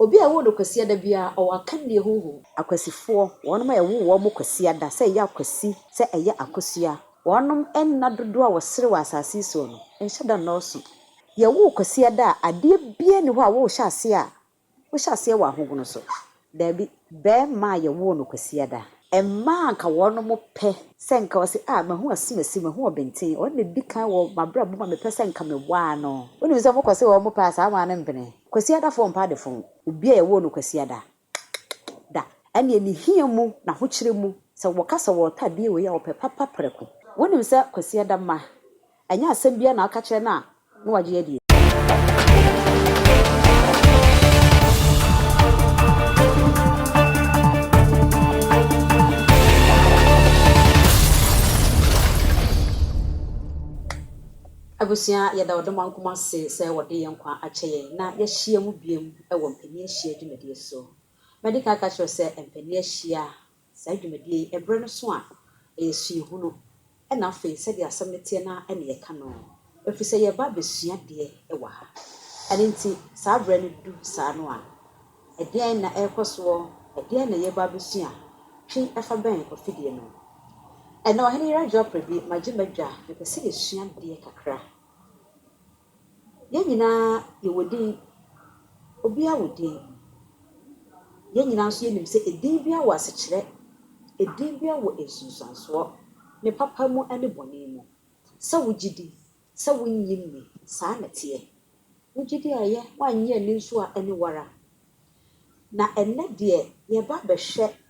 obi a wo no kwasi ada bia o akan ne huhu akwasifo wonom a wo mo kwasi ada se ya akwasi se eye akosua wonom enna dodo a wosere wa asase so no enhyeda no so ye wo kwasi ada ade bia ne ho a wo hya ase wa ahogono so da bi be ma ye wo no kwasi ada emma anka wonom pe se nka wose mahu asimasi mahu obenten o ne dikan wo mabra bo ma me pe se nka me wa no oni se mo kwase wo mo pa sa ma ne mbene kwasi ada fo mpa de fo obi a ye wo no kwasi ada da ane ni hiamu na ho kire mu se wo kasa wo ta bia we ya wo pe papa preko woni se kwasi ada ma anya asem bia na aka kire na no waje adi abusia ya da odoma nkoma se wode yenkwa akyeye na ya hia mu biem wo mpani ahia dwumadi so medical catcher se mpani ahia sa dwumadi ebre no so a esu hunu na afi se de asem netie na ene ye ka no afi se ye ba besua de wa ha ene nti sa bre no du sa no a edian na ekoso edian na ye ba besua twi afa ben ofidie no ena Oheneyere Aprebi majimadwa be se esua de kakra ye nyina ye wodi obi a wodi ye nyina so ye nim se edin bia wa sekire edin bia wo esunsanso ne papa mu ane bone mu se wogidi se wonyimni sa na tie wogidi aye wanye ni nso a ane wara na enne de ye ba behwe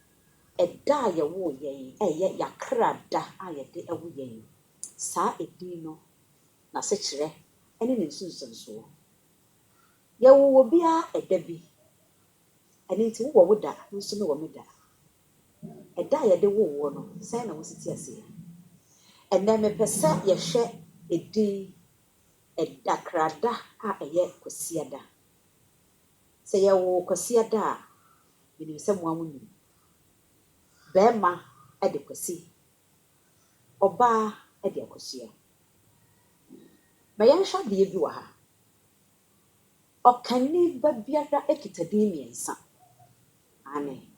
eda ye wo yen eye yakra da aye de ewo yen sa edin no na sekire ene ne nsunsanso ye wo bia edabi ene nti wo woda nso ne wo meda eda ye de wo no sai na wo siti ase ene me pesa ye hwe edin edakrada a eye kwasiada se ye wo kwasiada a bini se mo amu bema ede kwasi oba ede akwasua bayan hwa de bi wa ha okani ba biara ekitadin miensa ane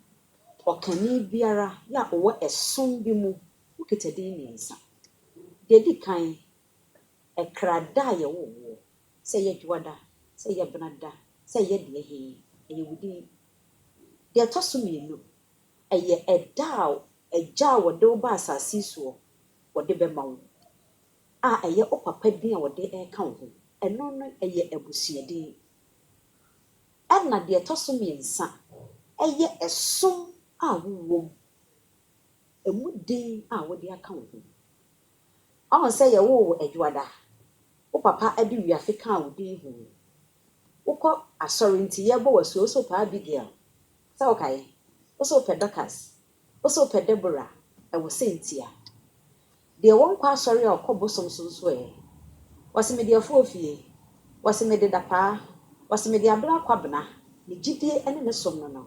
okani biara ya owo eson bi mu ekitadin miensa de di kan ekrada ye wo se ye dwada se ye benada se ye de he ye wudi de toso mienu eye edao eja wo de ba asase so wo de be mawo a eye opapa din a wo de e ka wo eno no eye abusuadin ana de toso miensa eye esom a wo emudin a wo de aka wo on say ye wo adwada wo papa ade wi afika wo din hu ukọ asori nti ye bo waso so pa Abigail sa okay oso pedakas oso pedebora e wo sentia de won kwa asori okobo somsonso wase me afofie wase me de dapa wase me de abla kwabena ne gidie ene ne som no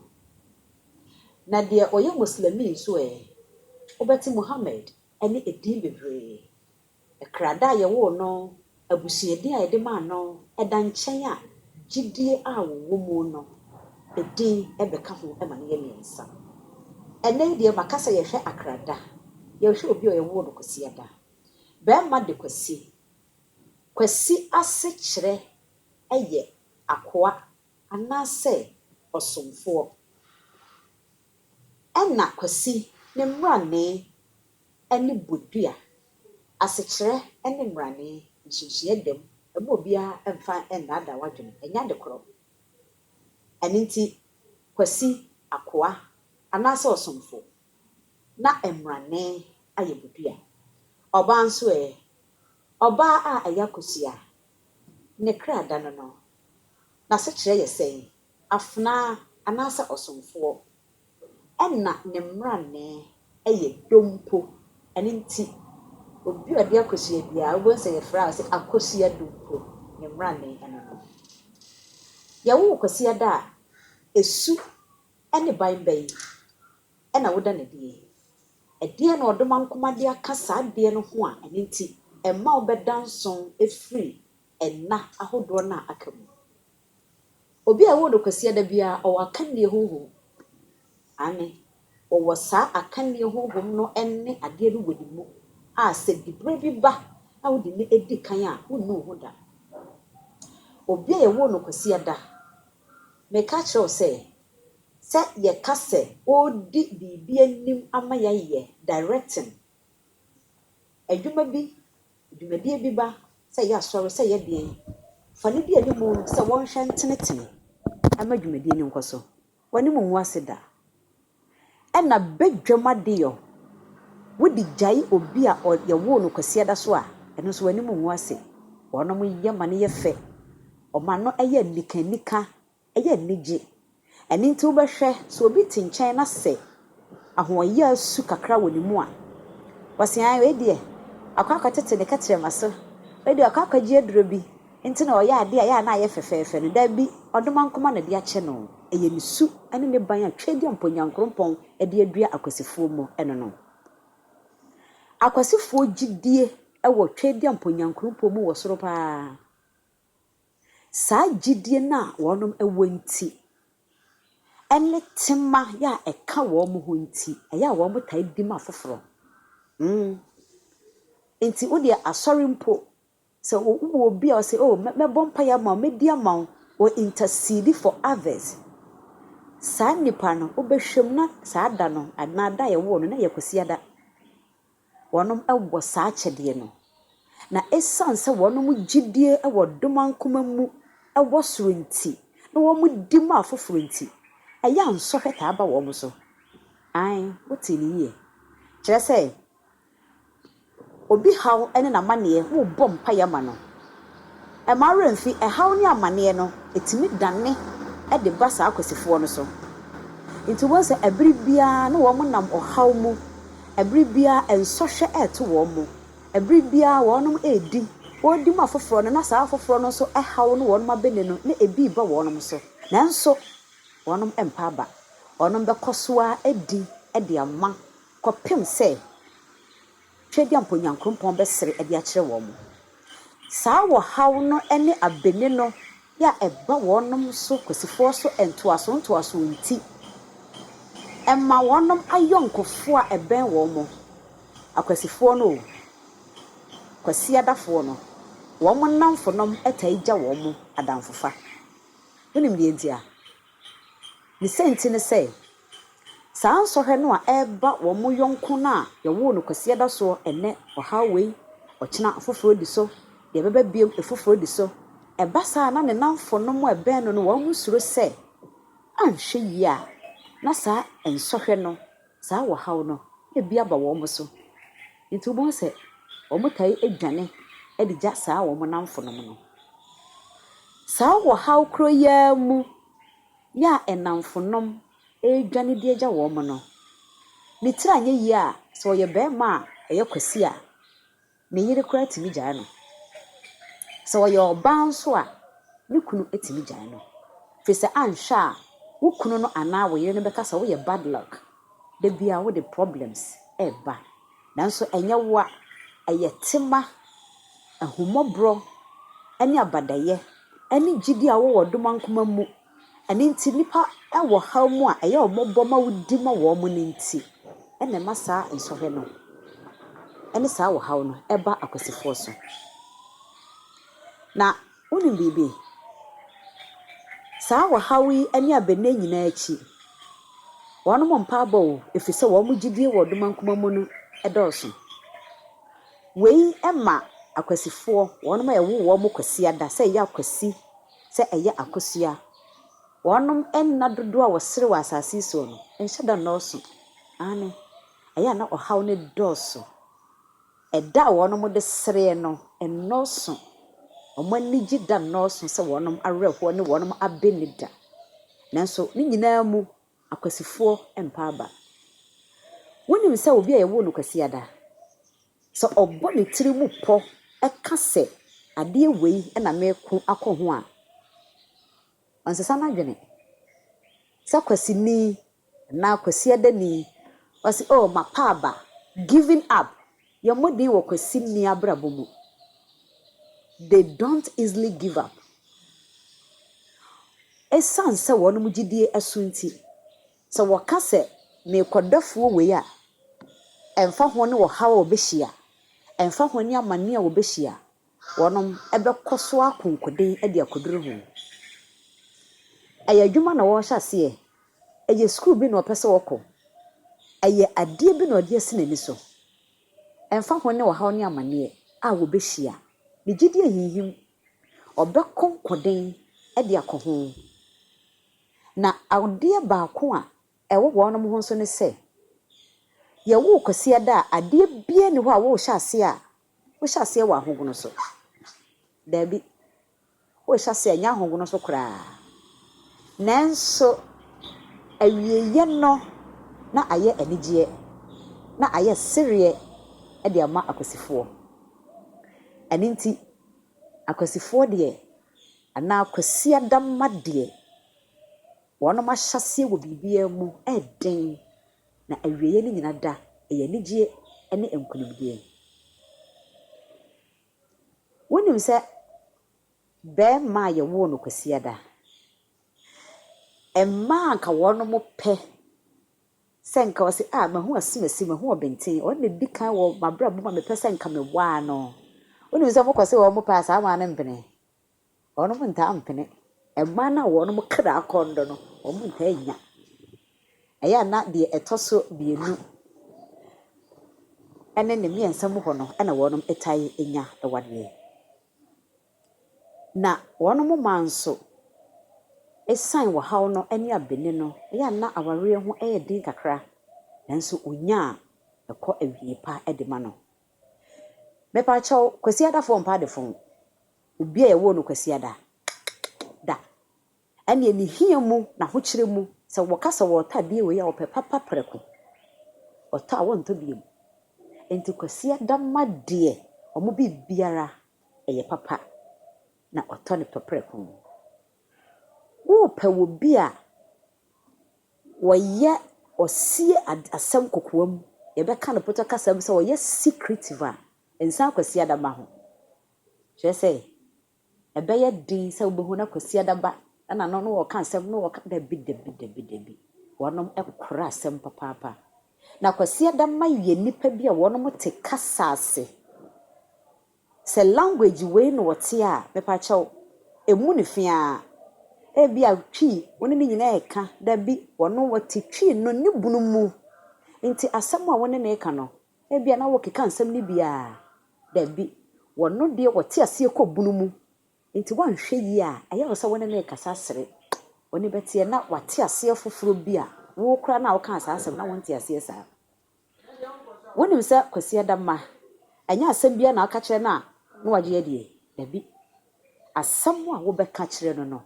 na de oye muslimi so obeti Muhammad ene edin bebre ekrada ye wo no abusuadin a yede ma no eda nchen a gidie a wo mu no edin ebeka ho ema ne yemiensa ene de makasa ye hwe akrada ye hwe obi o ye wo no kwasiada be ma de kwasi ase kire eye akoa anase osomfo ena kwasi ne mrane ene bodua ase kire ene mrane nsusuye dem ebo obia emfa enada wadwene enya de koro ene nti kwasi akoa anase osomfo na emrane aye bodua oba nso oba a ayakosia ne krada no na se kire yesɛn afna anasa osomfo enna ne mrane eye dompo ene nti obi odi akosia bia obo nse ye fra se akosia dompo ne mrane ene no ya wo kosia da esu ene banban ena woda ne die na odoma nkomade aka saa die no ho a ene nti emma obedanson efiri enna ahodo na akamu obi a wo do kwasi ada bia o akanne hoho ane o wasa akanne hoho no enne ade no wadi mu a se dibre bi ba na wo de ne edi kan a wo nu ho da obi a wo no kwasi ada me ka kire se ye kase odi bibi anim ama ye directing adwuma bi dwumadie bi ba se ya sori se ye de fa ne bi animu se won hwe ntenetene ama dwumadie ni nkoso wani mu nwase da ena bedwamade yo wodi jai obi a ye wo no kwasi ada so a eno so wani mu nwase wono mu ye mane ye fe o ma no eye nikanika eye nige eni nti wo behwe so obi tinchen na se ahoye asu kakra woni mu a wase an we de akwa tete ne katere maso we de akwa gie duro bi nti na oya ade a ya na ye fefefe no da bi odoma nkoma na de ache no eye nisu ene ne ban a twedi amponyankrompon e de adua akwasifuo mu eno no akwasifuo gidie e wo twedi amponyankrompon mu wo soro pa sa gidie na wonom ewo nti ene tema ya eka wo mu ho nti eya wo mu tai dim afoforo nti wo de asori mpo so wo bi o say me bompa ya ma me dia ma o intercede for others sa nipa no obehwem na sa da no anada ye wo no na ye kwasi ada wonom ewo sa chede no na esanse wonom gidie ewo domankoma mu ewo soro nti na wo mu dim afoforo nti eya nsohwe ta aba wo mu so ai wotini ye kire say obi haw ene na mane wo bom pa ya ma no e ma remfi e haw ni amane no etimi dane e de ba sa akwasifo no so nti wo se ebribia na wo mo nam ohaw mu ebribia ensohwe eto wo mu ebribia wo nom edi wo di ma foforo no na sa foforo no so e haw no wo nom abene no na ebi ba wo nom so nanso wo nom empa ba wo nom be kosoa edi e de ama kopem se twedi amponyankrompon besere e de akire wo mu saa wo haw no ene abene no ya eba wonom so kwasifo so entoaso nti emma wonom ayonkofo a eben wo mu akwasifo no kwasi adafo no wo mo namfo nom etaigya wo mu adamfofa wonim de ntia ni senti ne say saa nsohwe no a eba wo mo yonko na ye wo no kwasi adaso ene ohawe ochina afoforo di so de beba biem efoforo di so eba saa na ne namfo no mo eben no wo mo suro se anhwe yi a na saa ensohwe no saa wo haw no e bia ba wo mo so nti wo se wo mo kai edwane e de ja saa wo mo namfo no no saa wo haw kro ya mu ya enamfo nom edwane de ja wo mo no ni tira nya yi a so ye be ma eye kwasi a ne yire kra timi gya no so ye oban so a ne kunu etimi gya no fese ansha wo kunu no ana wo yire no beka sa wo ye bad luck de bia wo de problems eba nanso enya wo a eye tema ahumobro ani abadaye ani gidi a wo wodomankoma mu ani nti nipa e wo haw mu a eye omoboma wudi ma wo mu nti ene masa nsohwe no ene saa wo haw no eba akwasifo so na woni bibi saa wo hawi ani abene nyina achi wono mo mpa abo efise wo mu gidi wo domankoma mu no edoso wei ema akwasifo wono ma yewo wo mo kwasi ada se ya akwasi se eye Akusua wonom enna dodo a wosere wa asase so no enhye da noso ane eye na ohaw ne doso eda wonom de sere no ennoso omanigi da noso se wonom awerho ne wonom abenida nanso ni nyina mu akwasifo empa aba wonim se obi a yewo no kwasi ada so obo ne tiri mu po eka se ade wei na meku akọ ho a ansesa na dwene sa kwasi ni na kwasi ada ni wasi mapa aba giving up your modi wo kwasi ni abrabo mu they don't easily give up esanse wono mugidie asunti se woka se me kodafo we a emfa ho ne wo hawo behia emfa ho ne amane a wo behia wonom ebekoso akonkoden e de akoduru ho aya adwuma na wo hya se eye school bi na opese woko eye ade bi na ode asine ni so emfa ho ne wo hawo ne amane a wo behia ne gidie hihim obekonkoden e de akoho na ade baako a ewo wonom ho so ne se ye wo kwasi da ade bia ne ho a wo hya ase wa ahogono so dabi wo hya ase nya ahogono so kra nanso awieye no na aye anigye na aye serie e de ama akwasifo aninti akwasifo de ana akwasi adamma de wono ma hyase wo bibia mu eden na awieye ni nyina da e anigye ene enkunimdie wonim se be ma ye wo no kwasi ada emma ka wono mo pe senka wose mahu asimasi mahu obenten o ne dikan wo mabra bo ma me pe senka me wa no wonim se mo kwase wo mo pa sa ma na mpene wono mo nta mpene emma na wono mo kra akondo no wo mo nta nya eya na de etoso bienu ene ne miensa mo hono ena wono etai enya ewade na wono mo manso esan wo haw no ene abene no eya na aware ho din kakra nanso onya ekọ awie pa edema no mepa chaw kwasi ada fo mpa de fo obi a yewo no kwasi ada da ene ni hiamu na ho kire mu se wo kasa wo tade we ya wo pe papa preko ota wo nto biem enti kwasi ada made omo bi biara eye papa na oto ne pepreko wo pe wo bi a wo ye osie asem kokoam ye be ka no poto kasa bi se wo ye secretive a ensan kwasi ada ma ho je say ebe ye din se wo hu na kwasi ada ba na no wo ka asem no wo ka da bi wonom ekora asem papa na kwasi ada ma ye nipa bi a wonom te kasa ase se language we no wote a mepa chaw emu ne fia bia twi woni ni nyina eka da bi wono wote twi no ni bunu mu nti asem a woni na eka no bia na wo keka asem ni bia da bi wono de wote ase ekọ bunu mu nti wanhwe yi a aye wo se woni na eka sasere woni betie na wate ase foforo bia wo kra na wo ka asem na wonte ase sa woni se kwasi adama anya asem bia na aka kire na wagye adie da bi asem a wo beka kire no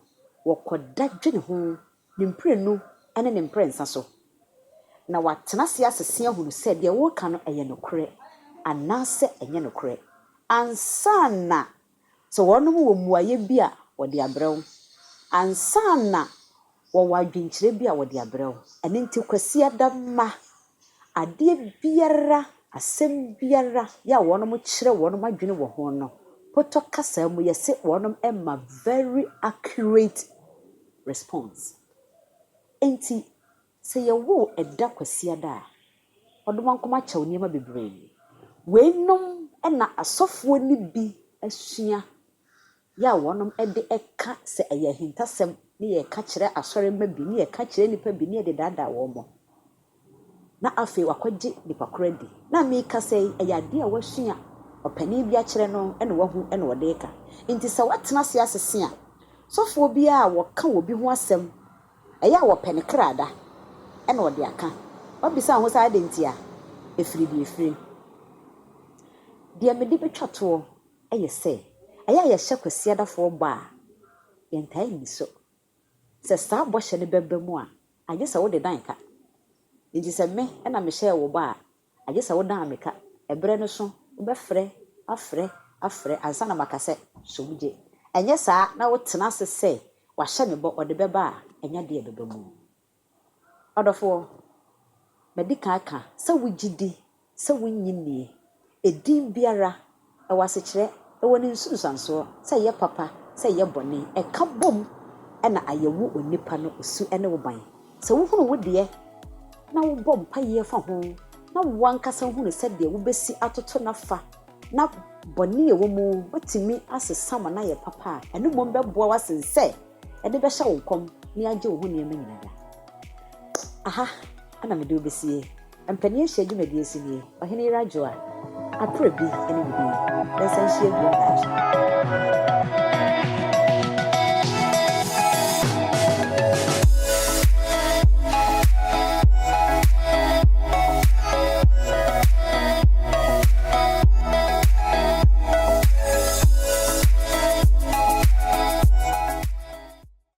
wokoda dwene ho nimprenu ene nimprensa so na watena se asese ahunu se de wo ka no eye nokre anase enye nokre ansana so wono wo muaye bi a wode abrew ansana wo wadwinkyire bi a wode abrew ene nti kwasi adama ade biara asem biara ya wono mo kire wono madwene wo ho no poto kasa mu yese wonom emma very accurate response enti se ye wo eda kwasi ada odoma nkoma chaw niema bebre we nom na asofo ni bi asua ya wonom ede eka se eye hintasem ni ye ka kire asore ma bi ni ye ka kire nipa bi ni ye de dada wo mo na afi wakwaje nipa kredi na me ka se eye ade a wasua opani bi a kire no ene wahu ene wode ka nti se watena se asese a sofo bi a woka wo bi ho asem eya wo pene krada ene wode aka obisa ho sa adenti a efiri dia mede betwato eye se eya ye hye kwasi adafo ba ye ntai ni so se sa bo hye ne beba mu a age se wo de dan ka nti se me ena me hye wo ba age se wo dan ameka ebre no so wo be afre ansa na makase somje enye saa na wo tena se wa hye me bo ode beba a enya de beba mu odofo medika aka se wo gidi se wo nyini edin biara e wasekire e woni nsunsanso se ye papa se ye boni e ka bom ɛna ayɛwo onipa no osu ɛne wo ban sɛ wo hunu wo deɛ na wo bɔ mpaeɛ fa ho na wo ankasa hunu sɛ deɛ wo besi atoto nafa na bɔne yɛ wo mu watimi asesa ma na yɛ papa a ɛno mmom bɛboa wasensɛ ɛde bɛhyɛ wo nkɔm ne agye wo ho nneɛma nyinaa aha ana mede wo besie mpani ahyia dwumadie si nie Oheneyere Adwoa Aprebi ɛne wo bi bɛsa nhyia bio